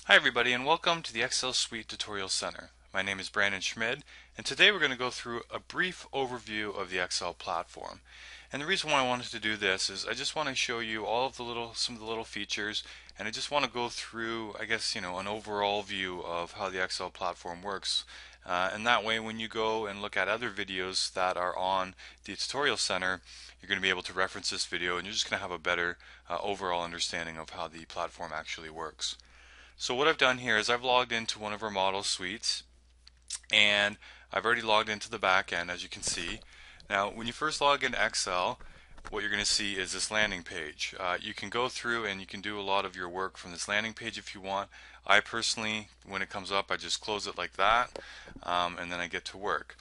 Hi everybody and welcome to the Excel Suite Tutorial Center. My name is Brandon Schmid and today we're going to go through a brief overview of the Excel platform. And the reason why I wanted to do this is I just want to show you some of the little features, and I just want to go through, an overall view of how the Excel platform works. And that way when you go and look at other videos that are on the Tutorial Center, you're going to be able to reference this video and you're just going to have a better overall understanding of how the platform actually works. So what I've done here is I've logged into one of our model suites, and I've already logged into the back end, as you can see. Now when you first log into Excel, what you're going to see is this landing page. You can go through and you can do a lot of your work from this landing page if you want. I personally, when it comes up, I just close it like that, and then I get to work.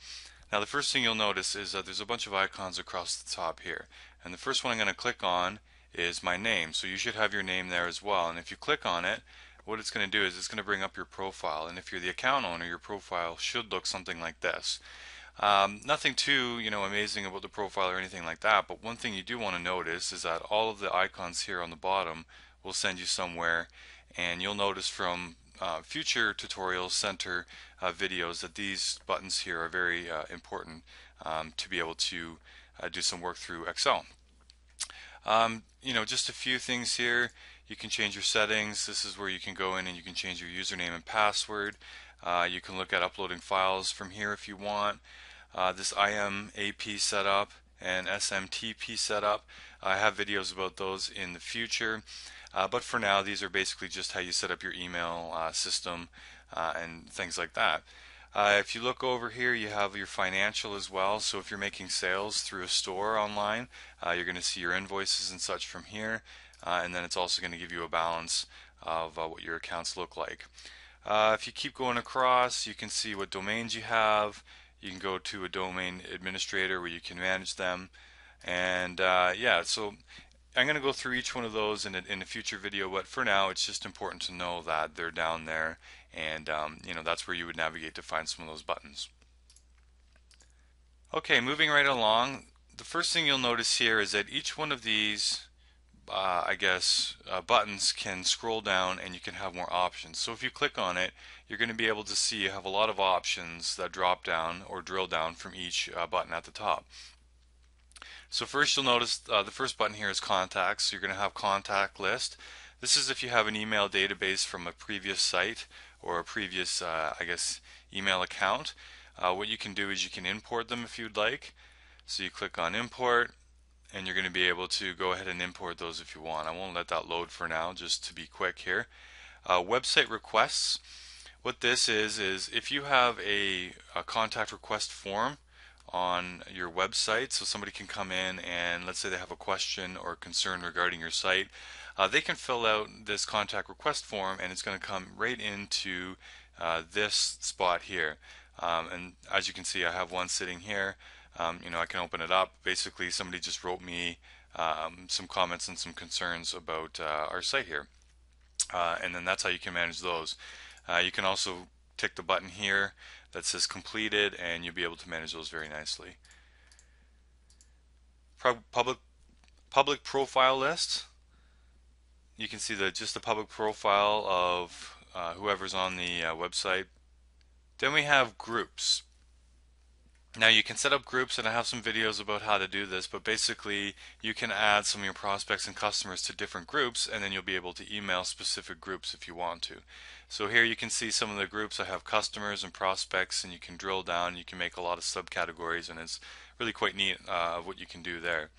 Now the first thing you'll notice is that there's a bunch of icons across the top here, and the first one I'm going to click on is my name. So you should have your name there as well, and if you click on it, what it's going to do is it's going to bring up your profile, and if you're the account owner, your profile should look something like this. Nothing too amazing about the profile or anything like that, but one thing you do want to notice is that all of the icons here on the bottom will send you somewhere, and you'll notice from future tutorial center videos that these buttons here are very important to be able to do some work through Excel. Just a few things here. You can change your settings. This is where you can go in and you can change your username and password. You can look at uploading files from here if you want. This IMAP setup and SMTP setup, I have videos about those in the future. But for now, these are basically just how you set up your email system and things like that. If you look over here, you have your financial as well. So if you're making sales through a store online, you're going to see your invoices and such from here. And then it's also going to give you a balance of what your accounts look like. If you keep going across, you can see what domains you have. You can go to a domain administrator where you can manage them. And yeah, so I'm going to go through each one of those in a future video, but for now it's just important to know that they're down there, and that's where you would navigate to find some of those buttons. Okay, moving right along, the first thing you'll notice here is that each one of these buttons can scroll down and you can have more options. So if you click on it, you're going to be able to see you have a lot of options that drop down or drill down from each button at the top. So first you'll notice the first button here is contacts. So you're going to have contact list. This is if you have an email database from a previous site or a previous email account. What you can do is you can import them if you'd like. So you click on import, and you're going to be able to go ahead and import those if you want. I won't let that load for now, just to be quick here. Website requests. What this is if you have a contact request form on your website, so somebody can come in and let's say they have a question or concern regarding your site, they can fill out this contact request form and it's going to come right into this spot here. And as you can see, I have one sitting here. I can open it up. Basically, somebody just wrote me some comments and some concerns about our site here. And then that's how you can manage those. You can also tick the button here that says completed, and you'll be able to manage those very nicely. Public profile list. You can see just the public profile of whoever's on the website. Then we have groups. Now you can set up groups, and I have some videos about how to do this, but basically you can add some of your prospects and customers to different groups, and then you'll be able to email specific groups if you want to. So here you can see some of the groups. I have customers and prospects, and you can drill down. You can make a lot of subcategories, and it's really quite neat what you can do there.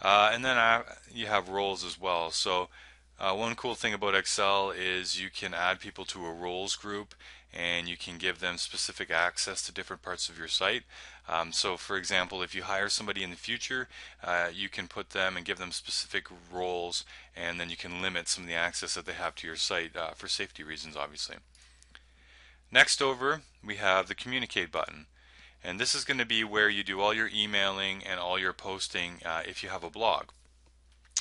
And then you have roles as well. So one cool thing about Excel is you can add people to a roles group, and you can give them specific access to different parts of your site. So for example, if you hire somebody in the future, you can put them and give them specific roles, and then you can limit some of the access that they have to your site for safety reasons, obviously. Next over, we have the communicate button. And this is going to be where you do all your emailing and all your posting if you have a blog.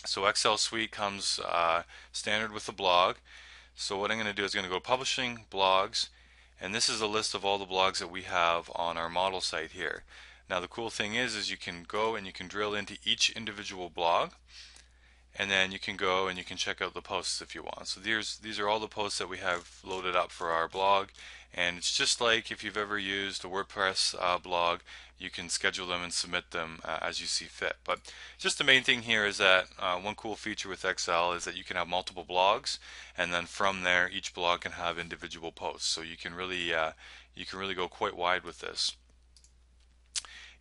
So Excel Suite comes standard with the blog. So what I'm going to do is going to go publishing, blogs, and this is a list of all the blogs that we have on our model site here. Now the cool thing is you can go and you can drill into each individual blog, and then you can go and you can check out the posts if you want. So these are all the posts that we have loaded up for our blog, and it's just like if you've ever used a WordPress blog, you can schedule them and submit them as you see fit. But just the main thing here is that one cool feature with Excel is that you can have multiple blogs, and then from there each blog can have individual posts. So you can really go quite wide with this.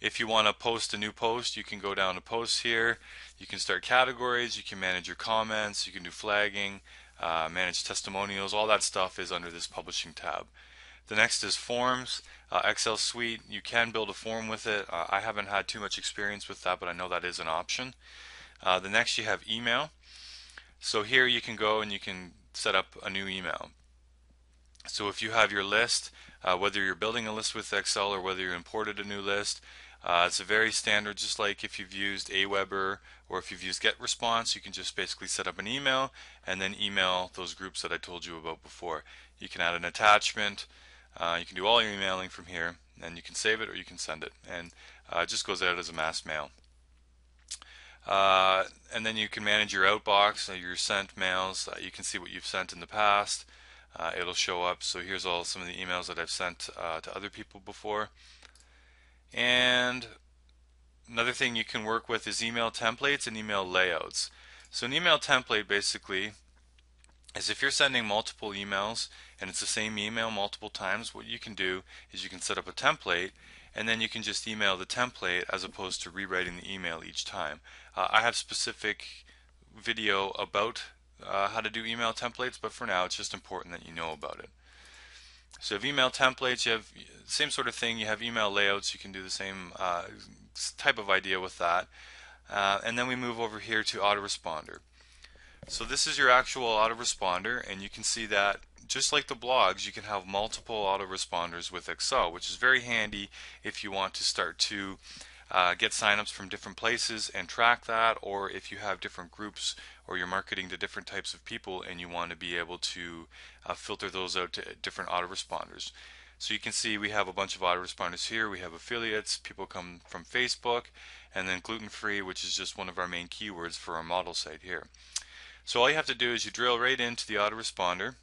If you want to post a new post, you can go down to posts here. You can start categories, you can manage your comments, you can do flagging, manage testimonials. All that stuff is under this publishing tab. The next is forms. Excel Suite, you can build a form with it. I haven't had too much experience with that, but I know that is an option. The next you have email. So here you can go and you can set up a new email. So if you have your list, whether you're building a list with Excel or whether you imported a new list, it's a very standard, just like if you've used Aweber or if you've used GetResponse, you can just basically set up an email and then email those groups that I told you about before. You can add an attachment, you can do all your emailing from here, and you can save it or you can send it, and it just goes out as a mass mail. And then you can manage your outbox, your sent mails. You can see what you've sent in the past. It'll show up. So here's all some of the emails that I've sent to other people before. And another thing you can work with is email templates and email layouts. So an email template basically is if you're sending multiple emails and it's the same email multiple times, what you can do is you can set up a template and then you can just email the template as opposed to rewriting the email each time. I have specific video about how to do email templates, but for now it's just important that you know about it. So you have email templates, you have the same sort of thing, you have email layouts, you can do the same type of idea with that. And then we move over here to autoresponder. So this is your actual autoresponder, and you can see that just like the blogs, you can have multiple autoresponders with Excel, which is very handy if you want to start to get signups from different places and track that, or if you have different groups or you're marketing to different types of people and you want to be able to filter those out to different autoresponders. So you can see we have a bunch of autoresponders here. We have affiliates, people come from Facebook, and then gluten-free, which is just one of our main keywords for our model site here. So all you have to do is you drill right into the autoresponder,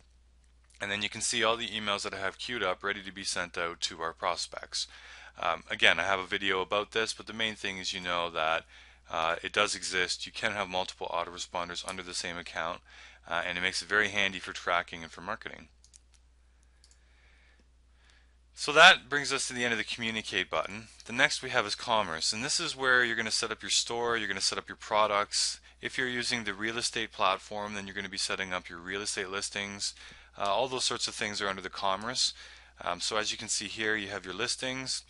and then you can see all the emails that I have queued up ready to be sent out to our prospects. Again, I have a video about this, but the main thing is you know that it does exist. You can have multiple autoresponders under the same account, and it makes it very handy for tracking and for marketing. So that brings us to the end of the communicate button. The next we have is commerce, and this is where you're going to set up your store, you're going to set up your products. If you're using the real estate platform, then you're going to be setting up your real estate listings. All those sorts of things are under the commerce. So as you can see here, you have your listings,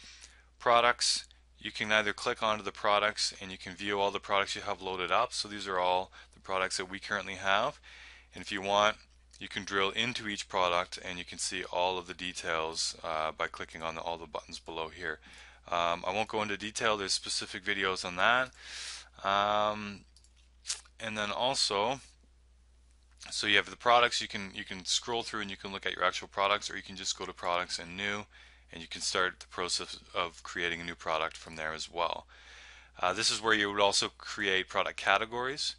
products. You can either click onto the products and you can view all the products you have loaded up. So these are all the products that we currently have. And if you want, you can drill into each product and you can see all of the details by clicking on all the buttons below here. I won't go into detail, there's specific videos on that. And then also, so you have the products, you can scroll through and you can look at your actual products, or you can just go to products and new, and you can start the process of creating a new product from there as well. This is where you would also create product categories.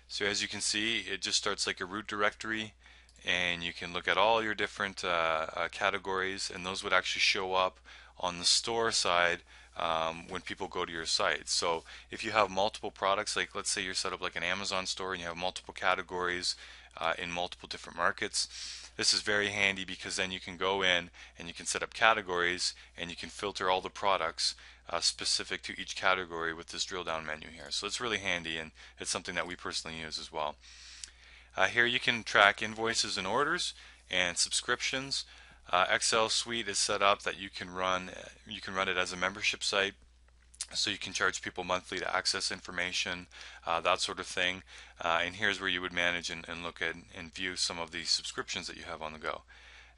So as you can see, it just starts like a root directory, and you can look at all your different categories, and those would actually show up on the store side when people go to your site. So if you have multiple products, like let's say you're set up like an Amazon store and you have multiple categories in multiple different markets, this is very handy because then you can go in and you can set up categories and you can filter all the products specific to each category with this drill down menu here. So it's really handy, and it's something that we personally use as well. Here you can track invoices and orders and subscriptions. Excel Suite is set up that you can run it as a membership site, so you can charge people monthly to access information, that sort of thing. And here's where you would manage and look at and view some of the subscriptions that you have on the go.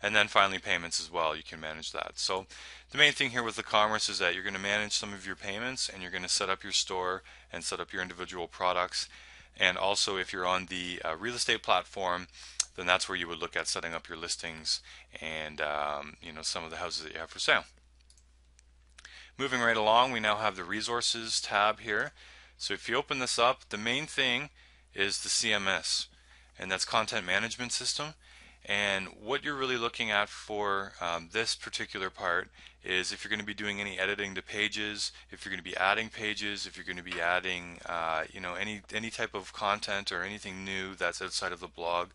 And then finally payments as well, you can manage that. So the main thing here with the commerce is that you're going to manage some of your payments, and you're going to set up your store and set up your individual products. And also if you're on the real estate platform, then that's where you would look at setting up your listings and some of the houses that you have for sale. Moving right along, we now have the resources tab here. So if you open this up, the main thing is the CMS, and that's Content Management System. And what you're really looking at for this particular part is if you're going to be doing any editing to pages, if you're going to be adding pages, if you're going to be adding any type of content or anything new that's outside of the blog.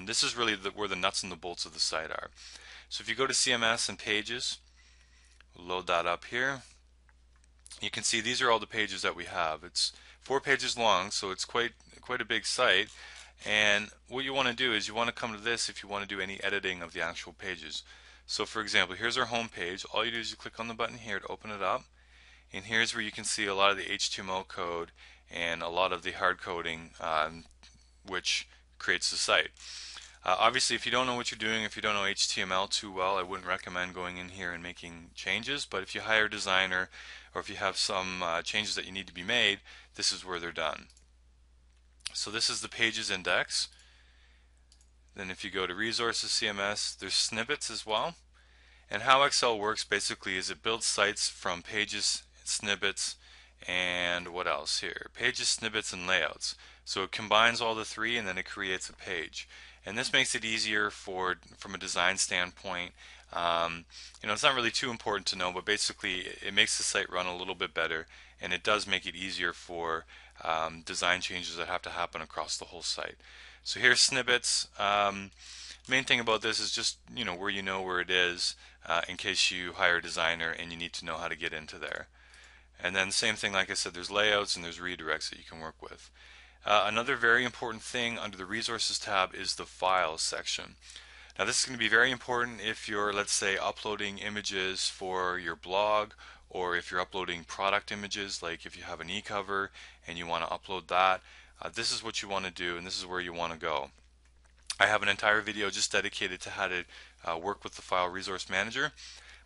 This is really where the nuts and the bolts of the site are. So if you go to CMS and pages, we'll load that up here. You can see these are all the pages that we have. It's 4 pages long, so it's quite a big site. And what you want to do is you want to come to this if you want to do any editing of the actual pages. So for example, here's our home page. All you do is you click on the button here to open it up, and here's where you can see a lot of the HTML code and a lot of the hard coding which creates the site. Obviously, if you don't know what you're doing, if you don't know HTML too well, I wouldn't recommend going in here and making changes. But if you hire a designer, or if you have some changes that you need to be made, this is where they're done. So this is the pages index. Then if you go to resources CMS, there's snippets as well. And how Excel works basically is it builds sites from pages, snippets, and what else here? Pages, snippets, and layouts. So it combines all the three and then it creates a page. And this makes it easier from a design standpoint. It's not really too important to know, but basically it makes the site run a little bit better, and it does make it easier for design changes that have to happen across the whole site. So here's snippets. Main thing about this is just where it is in case you hire a designer and you need to know how to get into there. And then same thing, like I said, there's layouts and there's redirects that you can work with. Another very important thing under the resources tab is the files section. Now this is going to be very important if you're, let's say, uploading images for your blog, or if you're uploading product images, like if you have an e-cover and you want to upload that. This is what you want to do, and this is where you want to go. I have an entire video just dedicated to how to work with the file resource manager,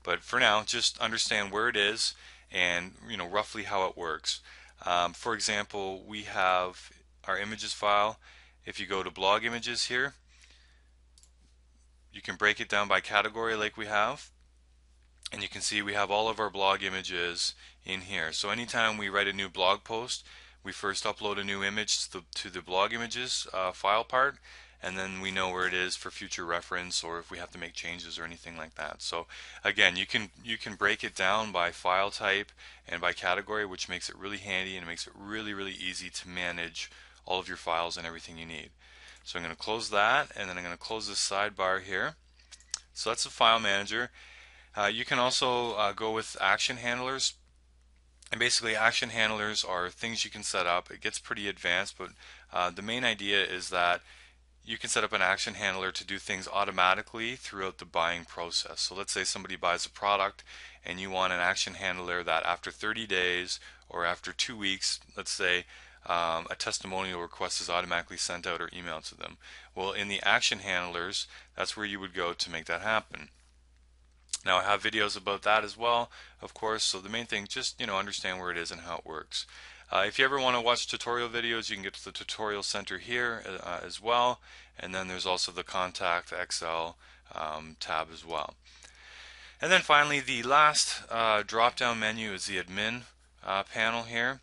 but for now just understand where it is and roughly how it works. For example, we have our images file. If you go to blog images here, you can break it down by category like we have, and you can see we have all of our blog images in here. So anytime we write a new blog post, we first upload a new image to the blog images file part, and then we know where it is for future reference, or if we have to make changes or anything like that. So again, you can break it down by file type and by category, which makes it really handy and it makes it really easy to manage all of your files and everything you need. So I'm going to close that, and then I'm going to close this sidebar here. So that's the file manager. You can also go with action handlers. And basically action handlers are things you can set up. It gets pretty advanced, but the main idea is that you can set up an action handler to do things automatically throughout the buying process. So let's say somebody buys a product and you want an action handler that after 30 days or after 2 weeks, let's say, a testimonial request is automatically sent out or emailed to them. Well, in the action handlers, that's where you would go to make that happen. Now I have videos about that as well, of course, so the main thing, just understand where it is and how it works. If you ever want to watch tutorial videos, you can get to the tutorial center here as well, and then there's also the Contact Excel tab as well. And then finally, the last drop-down menu is the admin panel here.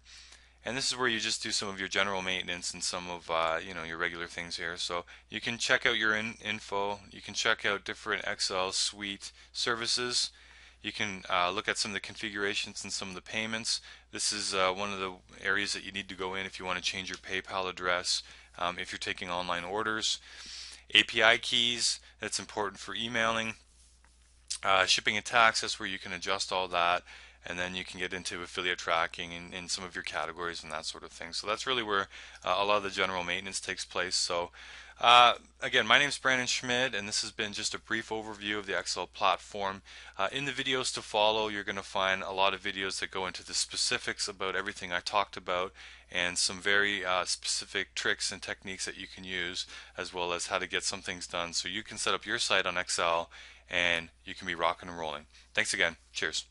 And this is where you just do some of your general maintenance and some of your regular things here. So you can check out your info. You can check out different Excel suite services. You can look at some of the configurations and some of the payments. This is one of the areas that you need to go in if you want to change your PayPal address, if you're taking online orders. API keys, that's important for emailing. Shipping and tax, that's where you can adjust all that. And then you can get into affiliate tracking in some of your categories and that sort of thing. So that's really where a lot of the general maintenance takes place. So again, my name is Brandon Schmid, and this has been just a brief overview of the Excel platform. In the videos to follow, you're going to find a lot of videos that go into the specifics about everything I talked about, and some very specific tricks and techniques that you can use, as well as how to get some things done so you can set up your site on Excel and you can be rocking and rolling. Thanks again. Cheers.